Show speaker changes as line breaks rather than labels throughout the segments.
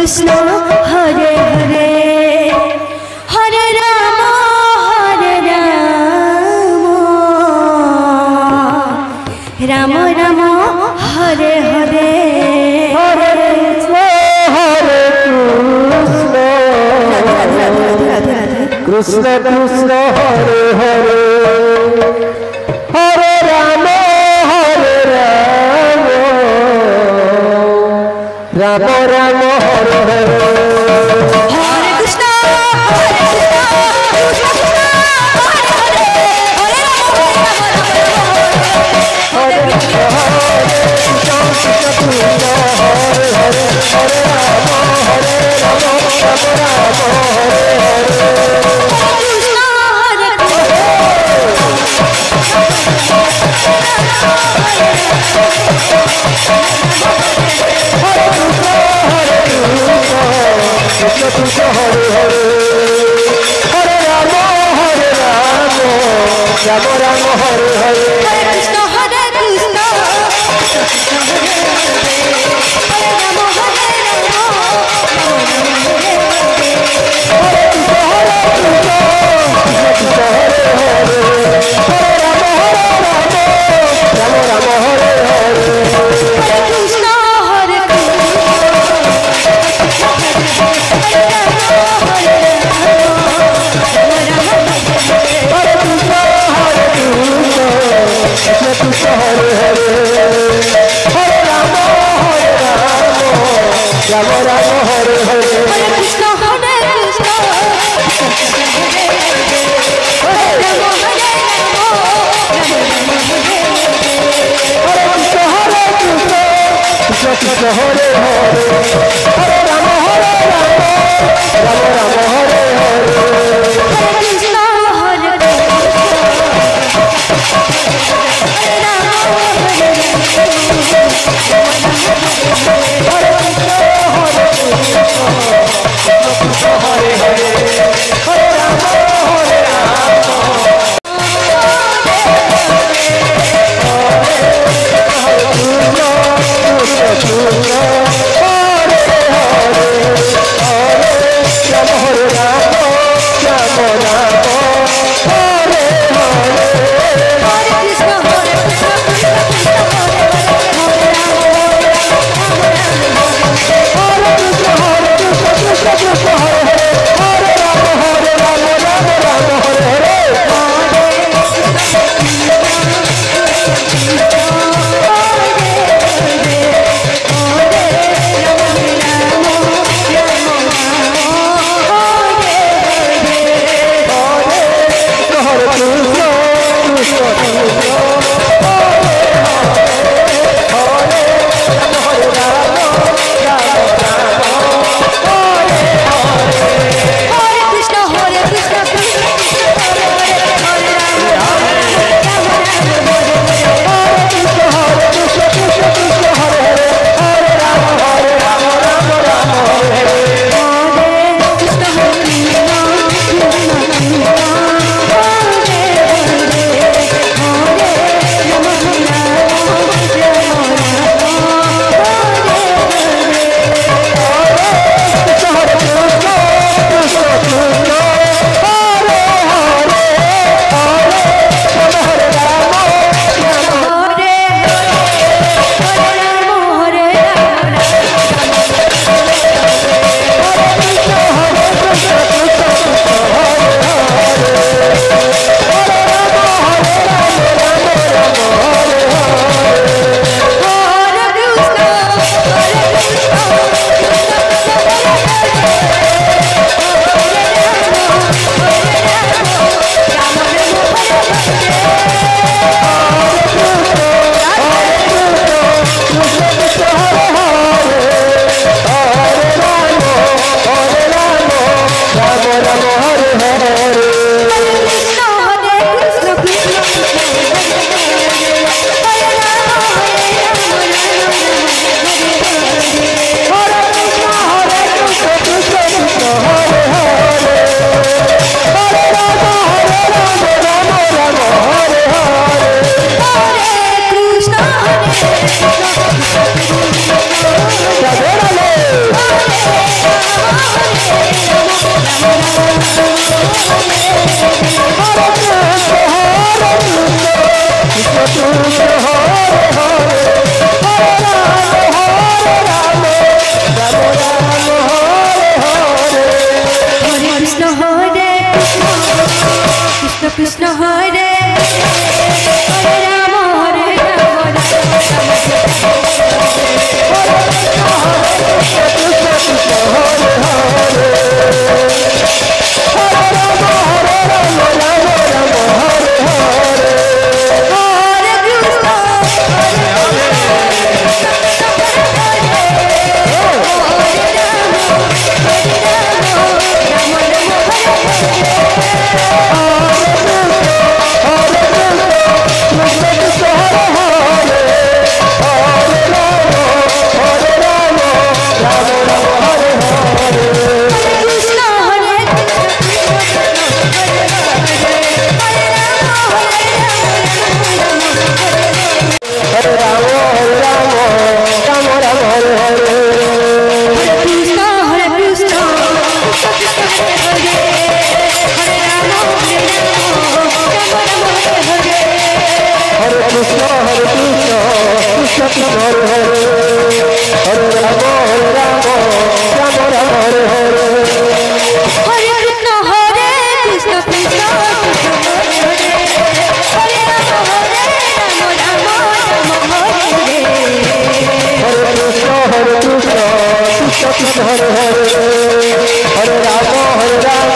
Krishna Hare Hare Hare Ram Ram Ram Hare Hare
Hare Krishna Krishna Hare Hare Hare Ram Ram Ram Hare Hare
Hare Krishna Hare Krishna Krishna Krishna Hare Hare Hare Ram
Hare Krishna Hare Hare Hare Ram Ram Hare Hare Krishna Krishna Hare Hare Hare Ram Ram Ram Hare Hare
Krishna Hare Krishna Krishna Hare Hare Hare Ram
Krishna Krishna Krishna Hare Hare Hare Ram Ram Ram Hare Hare
Hare Krishna Krishna Krishna Hare Hare Ram Ram Hare
Hare Krishna Krishna Krishna Hare Hare Hare Ram Ram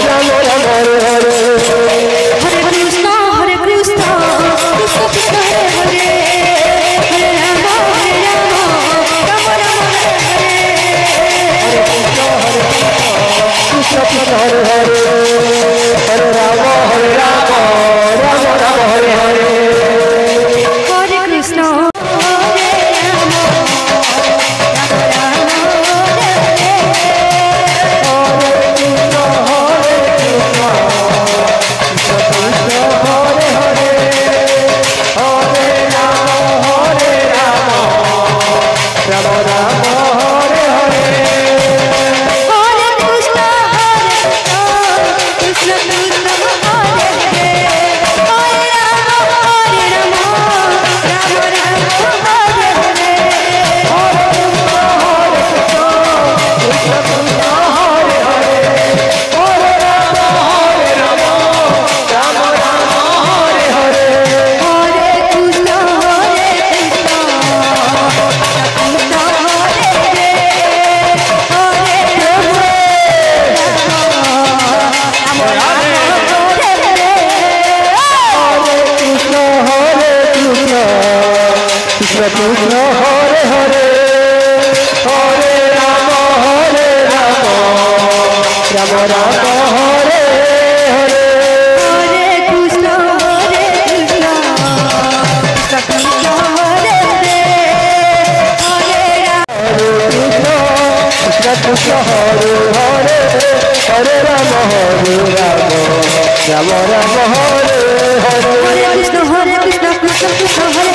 Ram Hare Hare
Hare Krishna Krishna Krishna Hare Hare Hare Ram Ram Ram Hare
Krishna Krishna Hare Hare Hare Ram Ram Ram Hare Hare
Hare Krishna Hare Ram Ram
Krishna Hare Hare Hare Ram Ram Ram Hare Hare
Hare Krishna Krishna Krishna Hare Hare Hare Ram
Krishna Krishna Hare Hare Hare Ram Ram Ram Hare Hare
Hare Krishna Krishna Krishna Hare